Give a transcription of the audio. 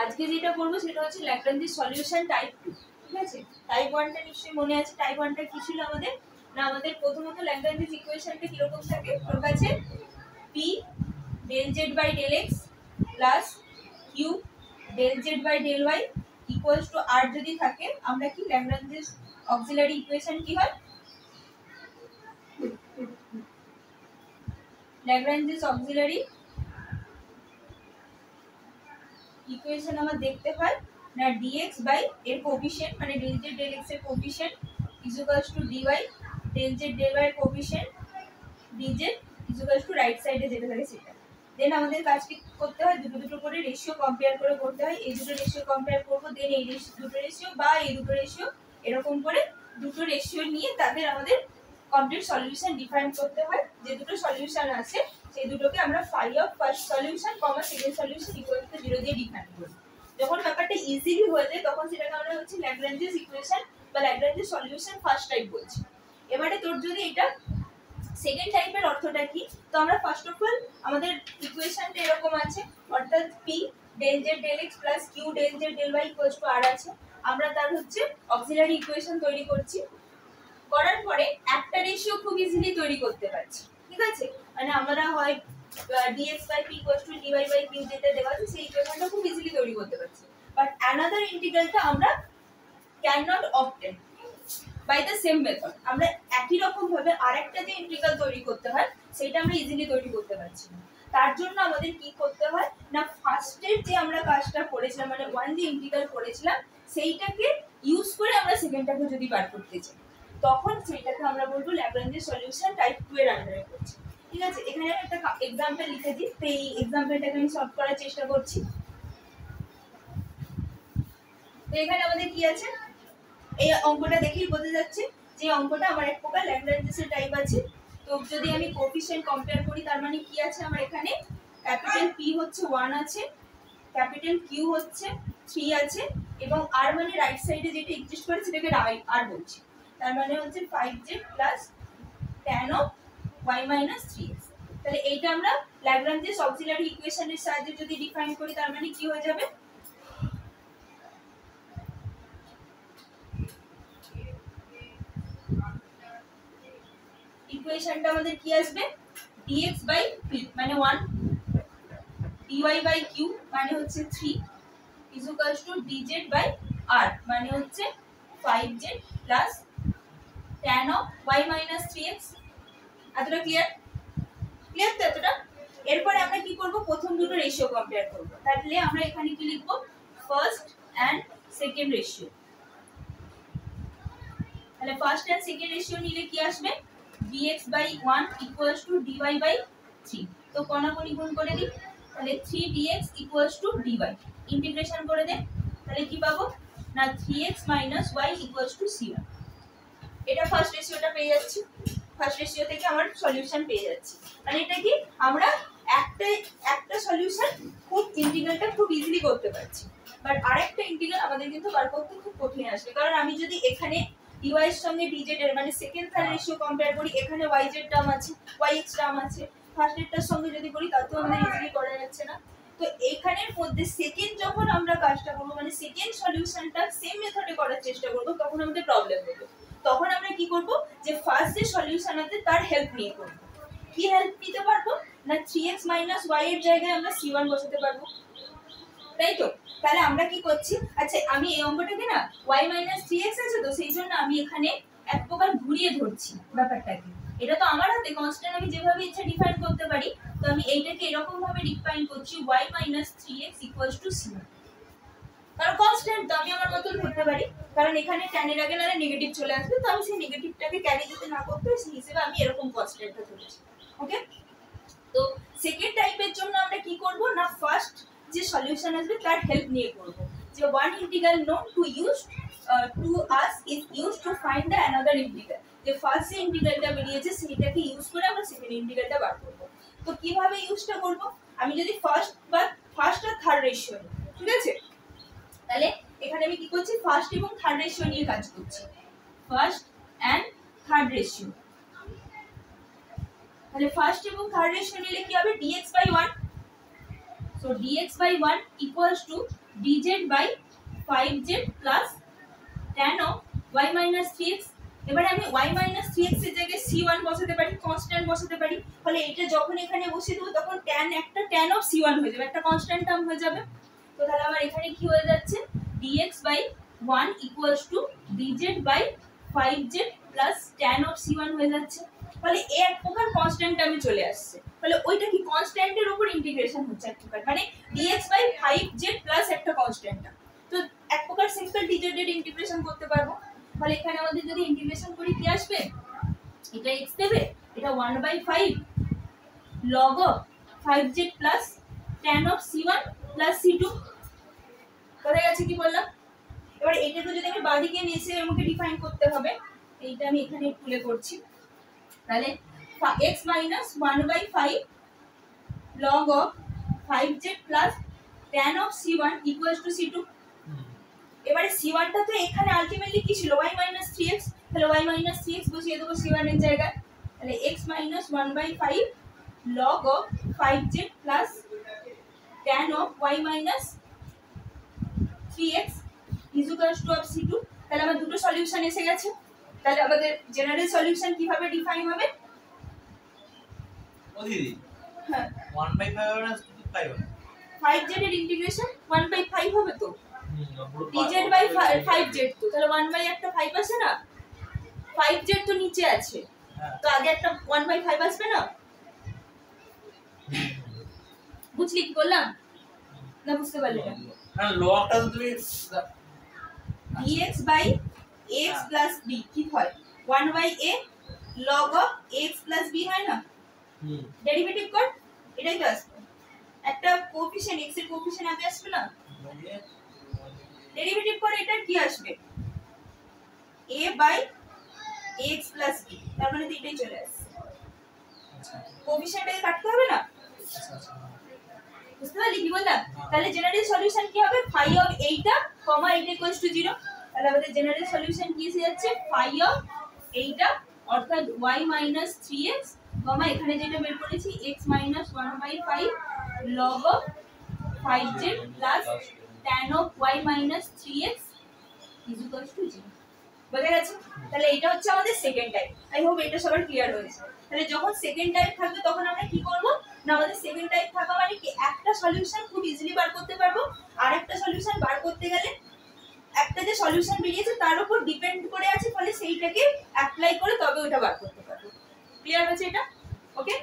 আজকে যেটা করবো সেটা হচ্ছে ল্যাগ্রাঞ্জের সলিউশন টাইপ 2। ঠিক আছে, টাইপ 1টা নিশ্চয়ই মনে আছে। টাইপ 1টা কি ছিল আমাদের? না আমাদের প্রথমত ল্যাগ্রাঞ্জের ইকুয়েশনটা কিরকম থাকে, ওর কাছে p del z by del x plus q del z by del y equals to r যদি থাকে, আমরা কি ল্যাগ্রাঞ্জের অক্সিলারি ইকুয়েশন কি হয়? ল্যাগ্রাঞ্জেস অক্সিলারি ইকুয়েশন আমার দেখতে হয় না dx বাই এর কোএফিশিয়েন্ট মানে del z del x এর coefficient is equals to dy del z del y এর coefficient dz is equals to right সাইডে যেটা থাকে সেটা। দেন আমাদের কাজ কি করতে হয়, দুটো দুটো করে রেশিও কম্পেয়ার করে করতে হয়। এই দুটো রেশিও কম্পেয়ার করব, দেন এই দুটো রেশিও বা এই দুটো রেশিও, এরকম করে দুটো রেশিও নিয়ে তাদের আমাদের কমপ্লিট সলিউশন ডিফাইন করতে হয়। যে দুটো সলিউশন আছে সেই দুটোকে আমরা phi of first solution comma second solution equal to 0 দিয়ে ডিফাইন করি। যখন ব্যাপারটা ইজিলি হয়ে যায় তখন সেটাকে আমরা হচ্ছে ল্যাগ্রাঞ্জেস ইকুয়েশন বা ল্যাগ্রাঞ্জেস সলিউশন ফার্স্ট টাইপ বলছি। এবারে তোর যদি এটা সেকেন্ড টাইপের অর্থটা কি, তো আমরা ফার্স্ট অফ অল আমাদের ইকুয়েশনটা এরকম আছে, অর্থাৎ p del z del x plus q del z del y equals to r আছে। আমরা তার হচ্ছে অক্সিলারি ইকুয়েশন তৈরি করছি। করার পরে একটা রেশিও খুব ইজিলি তৈরি করতে পারছি। ঠিক আছে, মানে আমরা হয় dx by p equals to dy by q যেটা দেওয়া আছে সেই ইকুয়েশনটা খুব ইজিলি তৈরি করতে পারছি। বাট অ্যানাদার ইন্টিগ্রালটা আমরা can not obtain by the same method. আমরা একই রকম ভাবে আরেকটা যে ইন্টিগ্রাল তৈরি করতে হয় সেটা আমরা ইজিলি তৈরি করতে পারছি না। তার জন্য আমাদের কি করতে হয় না, ফার্স্টের যে আমরা কাজটা করেছিলাম মানে ওয়ান যে ইন্টিগ্রাল করেছিলাম সেইটাকে ইউজ করে আমরা সেকেন্ডটাকে যদি বার করতে চাই তখন সেইটাকে আমরা বলবো ল্যাগ্রাঞ্জের সলিউশন টাইপ 2 এর আন্ডারে করছি। ঠিক আছে, এখানে আমি একটা এক্সাম্পল লিখেছি, তো এই এক্সাম্পলটাকে আমি সলভ করার চেষ্টা করছি। তো এখানে আমাদের কি আছে, এই অঙ্কটা দেখেই বোঝা যাচ্ছে যে অঙ্কটা আমার এক প্রকার ল্যাগ্রাঞ্জেসের টাইপ আছে। তো যদি আমি কোএফিশিয়েন্ট কম্পেয়ার করি তার মানে কি আছে আমার এখানে, ক্যাপিটাল P হচ্ছে 1 আছে, ক্যাপিটাল Q হচ্ছে 3 আছে, এবং r মানে রাইট সাইডে যেটা এক্সিস্ট করে সেটাকে r বলছি। তার মানে হচ্ছে 5z plus tan of y minus 3x। তাহলে এইটা আমরা ল্যাগ্রাঞ্জেস অক্সিলারি ইকুয়েশনের সাহায্যে যদি ডিফাইন করি তার মানে কি হয়ে যাবে, ইকুয়েশনটা আমাদের কি আসবে, dx বাই p মানে 1, dy বাই q মানে হচ্ছে 3 is equals to dz by r মানে হচ্ছে 5z plus tan of y minus 3x। এতটা ক্লিয়ার? ক্লিয়ার তো এতটা? এরপরে আমরা কি করব, প্রথম দুটো রেশিও কম্পেয়ার করব। তাহলে আমরা এখানে কি লিখব, ফার্স্ট এন্ড সেকেন্ড রেশিও। তাহলে ফার্স্ট এন্ড সেকেন্ড রেশিও নিলে কি আসবে, dx by 1 equals to dy by 3। তো কোণাকুণি গুণ করে দিই, তাহলে 3dx equals to dy integration করে দেন, তাহলে কি পাবো না 3x y equals to c1। এটা ফার্স্ট রেশিওটা পেয়ে যাচ্ছি, ফার্স্ট রেশিও থেকে আমার সলিউশন পেয়ে যাচ্ছি। মানে এটা কি আমরা একটা সলিউশন খুব ইন্টিগ্রালটা খুব ইজিলি করতে পারছি, বাট আরেকটা ইন্টিগ্রাল আমাদের কিন্তু বার করতে খুব কঠিন আসবে। কারণ আমি যদি এখানে dy এর সঙ্গে dz এর মানে সেকেন্ড থার্ড রেশিও কম্পেয়ার করি, এখানে yz টার্ম আছে, yx টার্ম আছে, ফার্স্ট এরটার সঙ্গে যদি করি তাতেও আমাদের ইজিলি করা যাচ্ছে না। তো এখানের মধ্যে সেকেন্ড যখন আমরা কাজটা করব মানে সেকেন্ড সলিউশনটা সেম মেথডে করার চেষ্টা করব তখন আমাদের প্রবলেম হবে। তখন আমরা কি করব, যে ফার্স্ট যে সলিউশন আছে তার হেল্প নিয়ে করব। কি হেল্প নিতে পারবো না 3x y এর জায়গায় আমরা c1 বসাতে পারবো, তাই তো? তাহলে আমরা কি করছি, আচ্ছা আমি এই অঙ্কটাকে না y 3x আছে তো সেই জন্য আমি এখানে এক প্রকার ঘুরিয়ে ধরছি ব্যাপারটাকে। এটা তো আমার হাতে, কনস্ট্যান্ট আমি যেভাবে ইচ্ছা ডিফাইন করতে পারি। তো আমি এইটাকে এরকম ভাবে ডিফাইন করছি y 3x c1, কারণ কনস্ট্যান্ট তো আমি আমার মতন ধরতে পারি। কারণ এখানে tan এর আগে না নেগেটিভ চলে আসবে, তো আমি সেই নেগেটিভটাকে ক্যারি যাতে না করতে হয় সেই হিসেবে আমি এরকম কনস্ট্যান্টটা ধরেছি। ওকে, তো সেকেন্ড টাইপের জন্য আমরা কি করব না ফার্স্ট যে সলিউশন আসবে তার হেল্প নিয়ে করব। যে one integral known to use to us is use to find the another integral. যে ফার্স্ট যে ইন্টিগ্রালটা বেরিয়েছে সেইটাকে ইউজ করে আমরা সেকেন্ড ইন্টিগ্রালটা বার করব। তো কিভাবে ইউজটা করব, আমি যদি ফার্স্ট আর থার্ড রেশিও নিই, ঠিক আছে, তাহলে এখানে আমি কি করছি, ফার্স্ট এবং থার্ড রেশিও নিয়ে কাজ করছি, ফার্স্ট এন্ড থার্ড রেশিও। তাহলে ফার্স্ট এবং থার্ড রেশিও নিলে কি হবে, dx by 1, so dx by 1 equals to dz by 5z plus tan of y minus 3x। এবারে আমি y minus 3x এর জায়গায় c1 বসাতে পারি, কনস্ট্যান্ট বসাতে পারি। তাহলে এটা যখন এখানে বসিয়ে দেব তখন tan একটা tan of c1 হয়ে যাবে, একটা কনস্ট্যান্ট টার্ম হয়ে যাবে। তো তাহলে আমার এখানে কি হয়ে যাচ্ছে dx by 1 equals to dz by 5z plus tan of c1 হয়ে যাচ্ছে। তাহলে এ এক প্রকার কনস্ট্যান্ট টার্মে চলে আসছে। তাহলে ওইটা কি কনস্ট্যান্টের উপর ইন্টিগ্রেশন হচ্ছে এক প্রকার, মানে dx by 5z plus একটা কনস্ট্যান্ট টার্ম। তো এক প্রকার সিম্পল dz এর ইন্টিগ্রেশন করতে পারবো। তাহলে এখানে আমাদের যদি ইন্টিগ্রেশন করি কি আসবে, এটা x দেবে, এটা 1/5 log of 5z plus tan of c1 plus c2। কোথায় আছে কি বললাম? এবারে এটাকে যদি আমি বাঁদিকে নিয়ে এসে আমাকে ডিফাইন করতে হবে, এইটা আমি এখানে তুলে করছি। তাহলে x minus 1/5 log of 5z plus tan of c1 equals to c2। এবারে c1 টা তো এখানে আলটিমেটলি কি ছিল y minus 3x, তাহলে y minus 3x বসিয়ে দেবো c1 এর জায়গায়। তাহলে x minus 1/5 log of 5z plus tan of y minus 3x is equals to of c2। তাহলে আমার দুটো সলিউশন এসে গেছে। তাহলে আমাদের জেনারেল সলিউশন কিভাবে ডিফাইন হবে? ও দিদি হ্যাঁ 1/5 হবে না 5 হবে? 5z এর ইন্টিগ্রেশন 1/5 হবে তো, dz by 5z তো, তাহলে 1 বাই একটা 5 আছে না, 5z তো নিচে আছে, তো আগে একটা 1/5 আসবে না? বুঝলি কি বললাম না, বুঝতে পারলি না? না লগটা তো তুমি dx by x plus b কি হয় 1/a log of x plus b হয় না, ডেরিভেটিভ কর, এটাই তো আসবে। একটা কোএফিশিয়েন্ট x এর কোএফিশিয়েন্ট আগে আসবে না, ডেরিভেটিভ করে এটা কি আসবে a by x plus b, তার মানে তো এটাই চলে আসছে। আচ্ছা কোএফিশিয়েন্টটাকে কাটতে হবে না, আচ্ছা বুঝতে পারলি কি বললাম? তাহলে জেনারেল সলিউশন কি হবে phi of 8 comma 8 equals to 0। তাহলে আমাদের জেনারেল সলিউশন কি এসে যাচ্ছে phi of 8 অর্থাৎ y minus 3x কমা এখানে যেটা বের করেছি x minus 1/5 log of 5z plus tan of y minus 3x is equals to 0। বোঝা গেছে? তাহলে এটা হচ্ছে আমাদের সেকেন্ড টাইপ। আই হোপ এটা সবার ক্লিয়ার হয়েছে। তাহলে যখন সেকেন্ড টাইপ থাকবে তখন আমরা কি করব না, আমাদের সেকেন্ড টাইপ থাকা মানে কি একটা সলিউশন খুব ইজিলি বার করতে পারবো, আর একটা সলিউশন বার করতে গেলে একটা যে সলিউশন বেরিয়েছে তার উপর ডিপেন্ড করে আছে, ফলে সেইটাকে অ্যাপ্লাই করে তবে ওটা বার করতে পারবো। ক্লিয়ার হয়েছে এটা? ওকে।